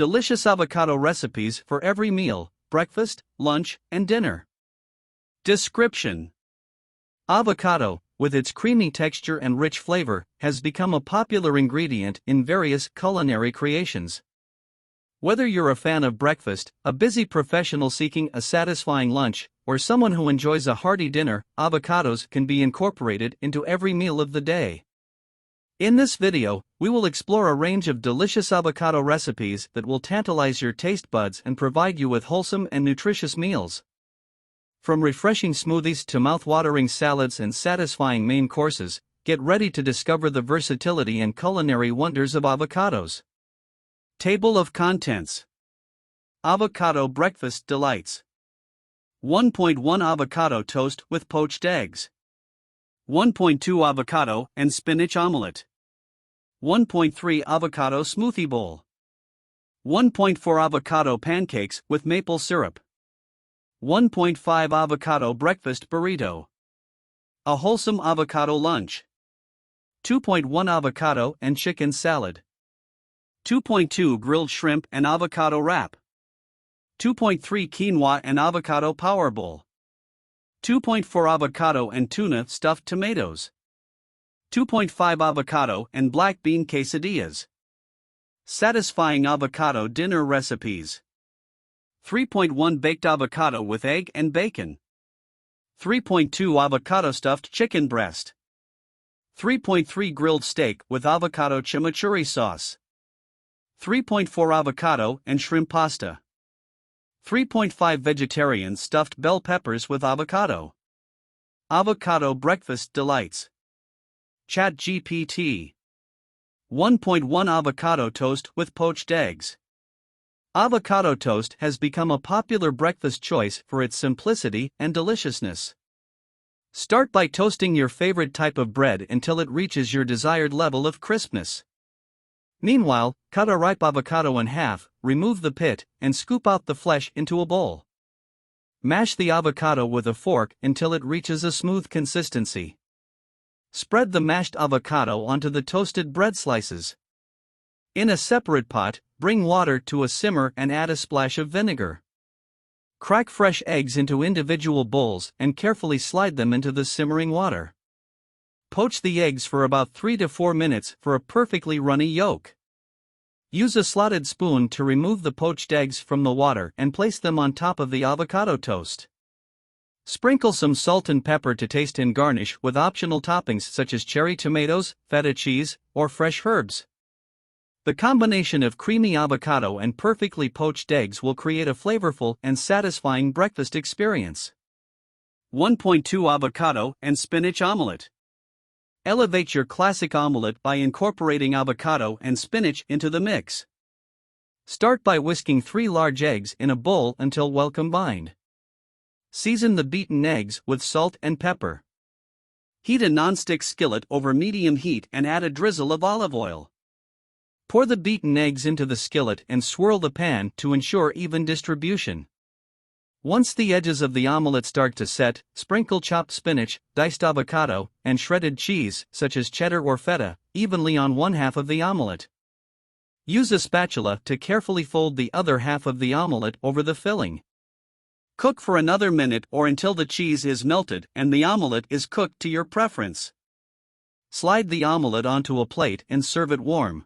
delicious avocado recipes for every meal, breakfast, lunch, and dinner. Description: avocado, with its creamy texture and rich flavor, has become a popular ingredient in various culinary creations. Whether you're a fan of breakfast, a busy professional seeking a satisfying lunch, or someone who enjoys a hearty dinner, avocados can be incorporated into every meal of the day. In this video, we will explore a range of delicious avocado recipes that will tantalize your taste buds and provide you with wholesome and nutritious meals. From refreshing smoothies to mouth-watering salads and satisfying main courses, get ready to discover the versatility and culinary wonders of avocados. Table of Contents: Avocado Breakfast Delights. 1.1 Avocado Toast with Poached Eggs. 1.2 Avocado and Spinach Omelette. 1.3 Avocado Smoothie Bowl. 1.4 Avocado Pancakes with Maple Syrup. 1.5 Avocado Breakfast Burrito. A wholesome avocado lunch. 2.1 Avocado and Chicken Salad. 2.2 Grilled Shrimp and Avocado Wrap. 2.3 Quinoa and Avocado Power Bowl. 2.4 Avocado and Tuna Stuffed Tomatoes. 2.5 Avocado and Black Bean Quesadillas. Satisfying avocado dinner recipes. 3.1 Baked avocado with egg and bacon. 3.2 Avocado stuffed chicken breast. 3.3 Grilled steak with avocado chimichurri sauce. 3.4 Avocado and shrimp pasta. 3.5 Vegetarian stuffed bell peppers with avocado. Avocado breakfast delights. ChatGPT. 1.1 Avocado toast with poached eggs. Avocado toast has become a popular breakfast choice for its simplicity and deliciousness. Start by toasting your favorite type of bread until it reaches your desired level of crispness. Meanwhile, cut a ripe avocado in half, remove the pit, and scoop out the flesh into a bowl. Mash the avocado with a fork until it reaches a smooth consistency. Spread the mashed avocado onto the toasted bread slices. In a separate pot, bring water to a simmer and add a splash of vinegar. Crack fresh eggs into individual bowls and carefully slide them into the simmering water. Poach the eggs for about 3 to 4 minutes for a perfectly runny yolk. Use a slotted spoon to remove the poached eggs from the water and place them on top of the avocado toast. Sprinkle some salt and pepper to taste and garnish with optional toppings such as cherry tomatoes, feta cheese, or fresh herbs. The combination of creamy avocado and perfectly poached eggs will create a flavorful and satisfying breakfast experience. 1.2 Avocado and Spinach Omelette. Elevate your classic omelette by incorporating avocado and spinach into the mix. Start by whisking 3 large eggs in a bowl until well combined. Season the beaten eggs with salt and pepper. Heat a nonstick skillet over medium heat and add a drizzle of olive oil. Pour the beaten eggs into the skillet and swirl the pan to ensure even distribution. Once the edges of the omelette start to set, sprinkle chopped spinach, diced avocado, and shredded cheese, such as cheddar or feta, evenly on one half of the omelette. Use a spatula to carefully fold the other half of the omelette over the filling. Cook for another minute or until the cheese is melted and the omelette is cooked to your preference. Slide the omelette onto a plate and serve it warm.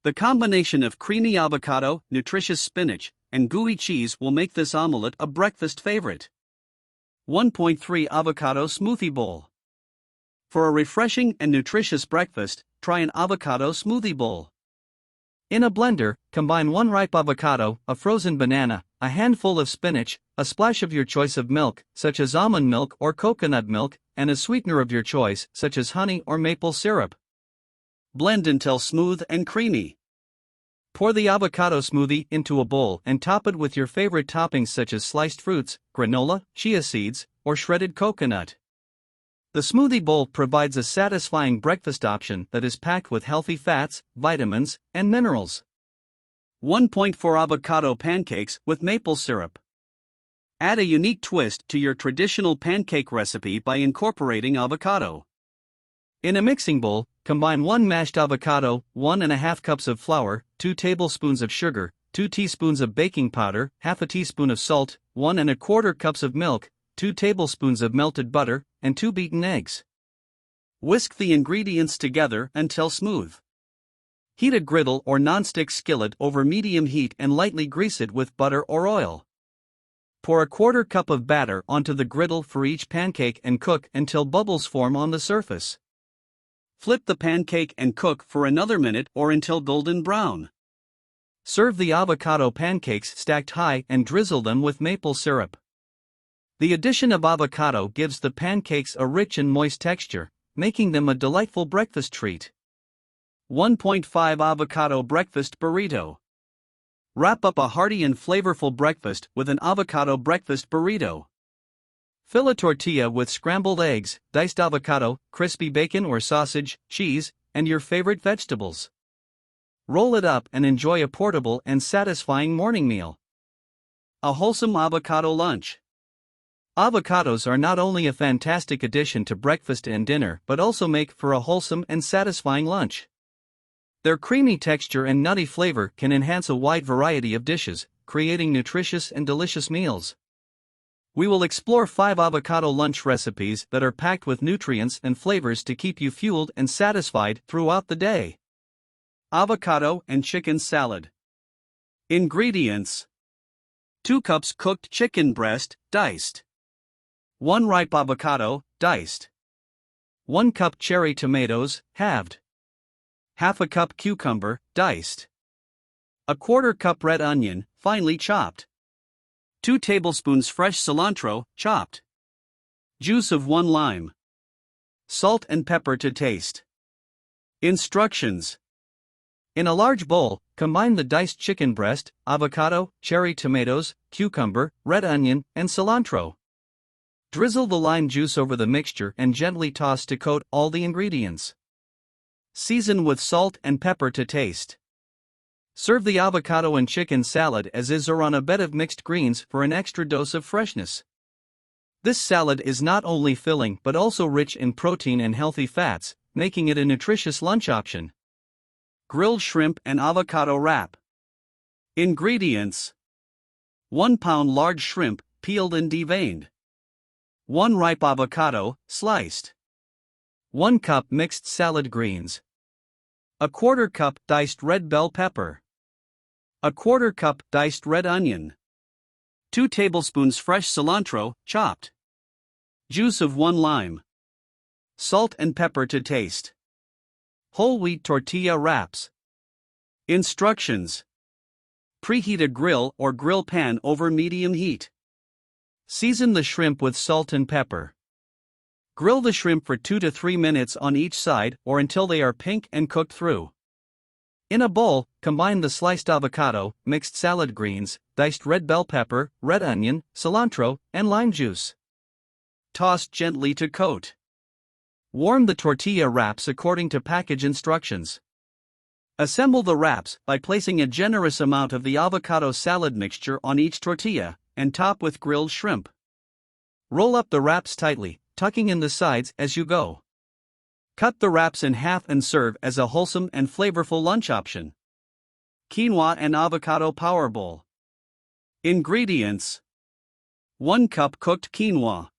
The combination of creamy avocado, nutritious spinach, and gooey cheese will make this omelette a breakfast favorite. 1.3 Avocado Smoothie Bowl. For a refreshing and nutritious breakfast, try an avocado smoothie bowl. In a blender, combine 1 ripe avocado, a frozen banana, a handful of spinach, a splash of your choice of milk, such as almond milk or coconut milk, and a sweetener of your choice, such as honey or maple syrup. Blend until smooth and creamy. Pour the avocado smoothie into a bowl and top it with your favorite toppings such as sliced fruits, granola, chia seeds, or shredded coconut. The smoothie bowl provides a satisfying breakfast option that is packed with healthy fats, vitamins, and minerals. 1.4 Avocado Pancakes with Maple Syrup. Add a unique twist to your traditional pancake recipe by incorporating avocado. In a mixing bowl, combine 1 mashed avocado, 1½ cups of flour, 2 tablespoons of sugar, 2 teaspoons of baking powder, half a teaspoon of salt, 1¼ cups of milk, 2 tablespoons of melted butter, and 2 beaten eggs. Whisk the ingredients together until smooth. Heat a griddle or nonstick skillet over medium heat and lightly grease it with butter or oil. Pour 1/4 cup of batter onto the griddle for each pancake and cook until bubbles form on the surface. Flip the pancake and cook for another minute or until golden brown. Serve the avocado pancakes stacked high and drizzle them with maple syrup. The addition of avocado gives the pancakes a rich and moist texture, making them a delightful breakfast treat. 1.5 Avocado Breakfast Burrito. Wrap up a hearty and flavorful breakfast with an avocado breakfast burrito. Fill a tortilla with scrambled eggs, diced avocado, crispy bacon or sausage, cheese, and your favorite vegetables. Roll it up and enjoy a portable and satisfying morning meal. A wholesome avocado lunch. Avocados are not only a fantastic addition to breakfast and dinner but also make for a wholesome and satisfying lunch. Their creamy texture and nutty flavor can enhance a wide variety of dishes, creating nutritious and delicious meals. We will explore 5 avocado lunch recipes that are packed with nutrients and flavors to keep you fueled and satisfied throughout the day. Avocado and chicken salad. Ingredients: 2 cups cooked chicken breast, diced. 1 ripe avocado, diced. 1 cup cherry tomatoes, halved. Half a cup cucumber, diced. 1/4 cup red onion, finely chopped. 2 tablespoons fresh cilantro, chopped. Juice of 1 lime. Salt and pepper to taste. Instructions. In a large bowl, combine the diced chicken breast, avocado, cherry tomatoes, cucumber, red onion, and cilantro. Drizzle the lime juice over the mixture and gently toss to coat all the ingredients. Season with salt and pepper to taste. Serve the avocado and chicken salad as is or on a bed of mixed greens for an extra dose of freshness. This salad is not only filling but also rich in protein and healthy fats, making it a nutritious lunch option. Grilled shrimp and avocado wrap. Ingredients: 1 pound large shrimp, peeled and deveined. 1 ripe avocado, sliced. 1 cup mixed salad greens. 1/4 cup diced red bell pepper. 1/4 cup diced red onion. 2 tablespoons fresh cilantro, chopped. Juice of 1 lime. Salt and pepper to taste. Whole wheat tortilla wraps. Instructions. Preheat a grill or grill pan over medium heat. Season the shrimp with salt and pepper. Grill the shrimp for 2 to 3 minutes on each side or until they are pink and cooked through. In a bowl, combine the sliced avocado, mixed salad greens, diced red bell pepper, red onion, cilantro, and lime juice. Toss gently to coat. Warm the tortilla wraps according to package instructions. Assemble the wraps by placing a generous amount of the avocado salad mixture on each tortilla, and top with grilled shrimp. Roll up the wraps tightly, tucking in the sides as you go. Cut the wraps in half and serve as a wholesome and flavorful lunch option. Quinoa and avocado power bowl. Ingredients: 1 cup cooked quinoa.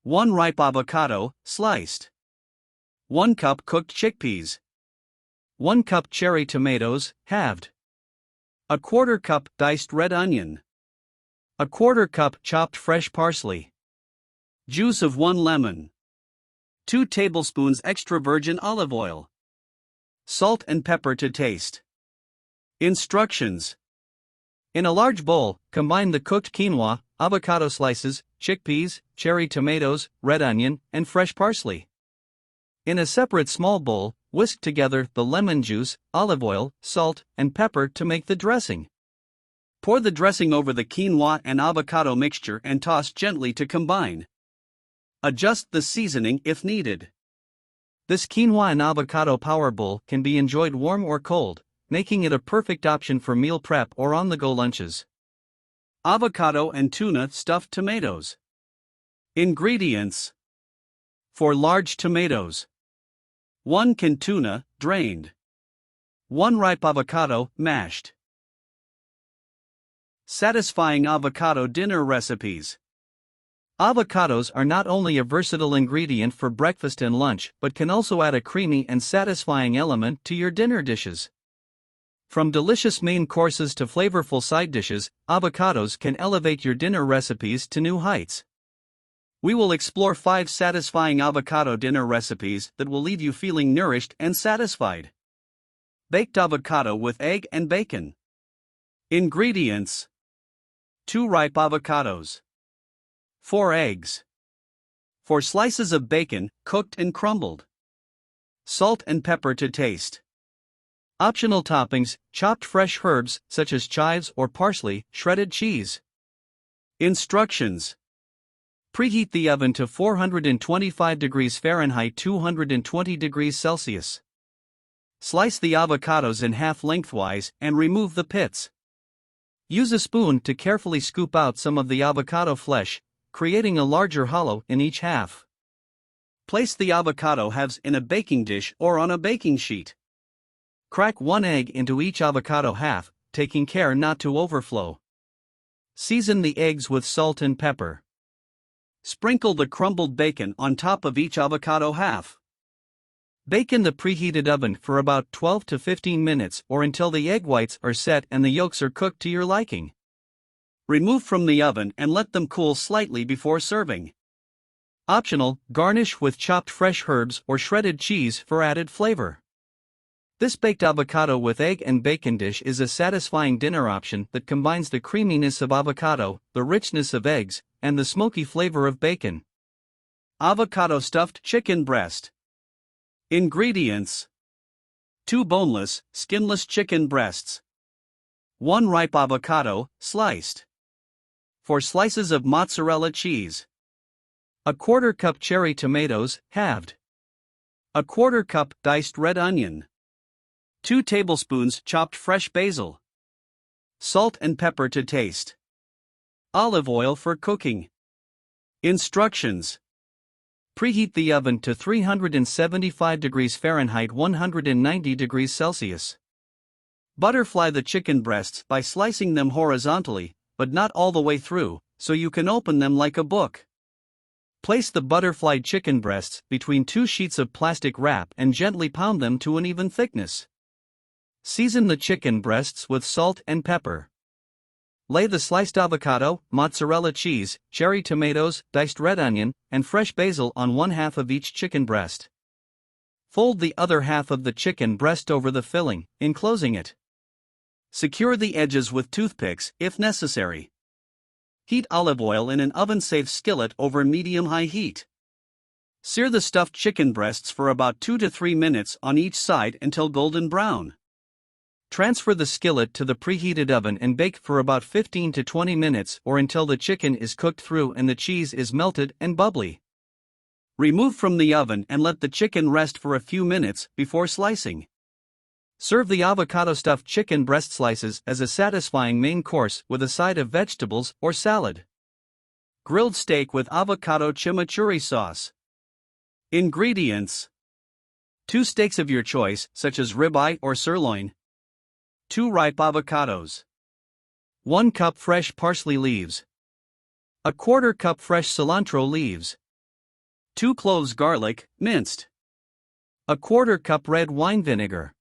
1 ripe avocado, sliced. 1 cup cooked chickpeas. 1 cup cherry tomatoes, halved. 1/4 cup diced red onion. 1/4 cup chopped fresh parsley. Juice of 1 lemon. 2 tablespoons extra virgin olive oil. Salt and pepper to taste. Instructions. In a large bowl, combine the cooked quinoa, avocado slices, chickpeas, cherry tomatoes, red onion, and fresh parsley. In a separate small bowl, whisk together the lemon juice, olive oil, salt, and pepper to make the dressing. Pour the dressing over the quinoa and avocado mixture and toss gently to combine. Adjust the seasoning if needed. This quinoa and avocado power bowl can be enjoyed warm or cold, making it a perfect option for meal prep or on-the-go lunches. Avocado and tuna stuffed tomatoes. Ingredients: 4 large tomatoes. 1 can tuna, drained. 1 ripe avocado, mashed. Satisfying avocado dinner recipes. Avocados are not only a versatile ingredient for breakfast and lunch but can also add a creamy and satisfying element to your dinner dishes. From delicious main courses to flavorful side dishes, avocados can elevate your dinner recipes to new heights. We will explore 5 satisfying avocado dinner recipes that will leave you feeling nourished and satisfied. Baked avocado with egg and bacon. Ingredients: 2 ripe avocados, 4 eggs, 4 slices of bacon, cooked and crumbled, salt and pepper to taste. Optional toppings: chopped fresh herbs such as chives or parsley, shredded cheese. Instructions: preheat the oven to 425 degrees Fahrenheit 220 degrees Celsius. Slice the avocados in half lengthwise and remove the pits. Use a spoon to carefully scoop out some of the avocado flesh, creating a larger hollow in each half. Place the avocado halves in a baking dish or on a baking sheet. Crack 1 egg into each avocado half, taking care not to overflow. Season the eggs with salt and pepper. Sprinkle the crumbled bacon on top of each avocado half. Bake in the preheated oven for about 12 to 15 minutes or until the egg whites are set and the yolks are cooked to your liking. Remove from the oven and let them cool slightly before serving. Optional: garnish with chopped fresh herbs or shredded cheese for added flavor. This baked avocado with egg and bacon dish is a satisfying dinner option that combines the creaminess of avocado, the richness of eggs, and the smoky flavor of bacon. Avocado stuffed chicken breast. Ingredients: 2 boneless, skinless chicken breasts, 1 ripe avocado, sliced, 4 slices of mozzarella cheese, a 1/4 cup cherry tomatoes, halved, a 1/4 cup diced red onion, 2 tablespoons chopped fresh basil, salt and pepper to taste, olive oil for cooking. Instructions: preheat the oven to 375 degrees Fahrenheit 190 degrees Celsius. Butterfly the chicken breasts by slicing them horizontally, but not all the way through, so you can open them like a book. Place the butterflied chicken breasts between 2 sheets of plastic wrap and gently pound them to an even thickness. Season the chicken breasts with salt and pepper. Lay the sliced avocado, mozzarella cheese, cherry tomatoes, diced red onion, and fresh basil on 1/2 of each chicken breast. Fold the other half of the chicken breast over the filling, enclosing it. Secure the edges with toothpicks, if necessary. Heat olive oil in an oven-safe skillet over medium-high heat. Sear the stuffed chicken breasts for about 2 to 3 minutes on each side until golden brown. Transfer the skillet to the preheated oven and bake for about 15 to 20 minutes or until the chicken is cooked through and the cheese is melted and bubbly. Remove from the oven and let the chicken rest for a few minutes before slicing. Serve the avocado stuffed chicken breast slices as a satisfying main course with a side of vegetables or salad. Grilled steak with avocado chimichurri sauce. Ingredients: 2 steaks of your choice, such as ribeye or sirloin, 2 ripe avocados, 1 cup fresh parsley leaves, a 1/4 cup fresh cilantro leaves, 2 cloves garlic, minced, a 1/4 cup red wine vinegar,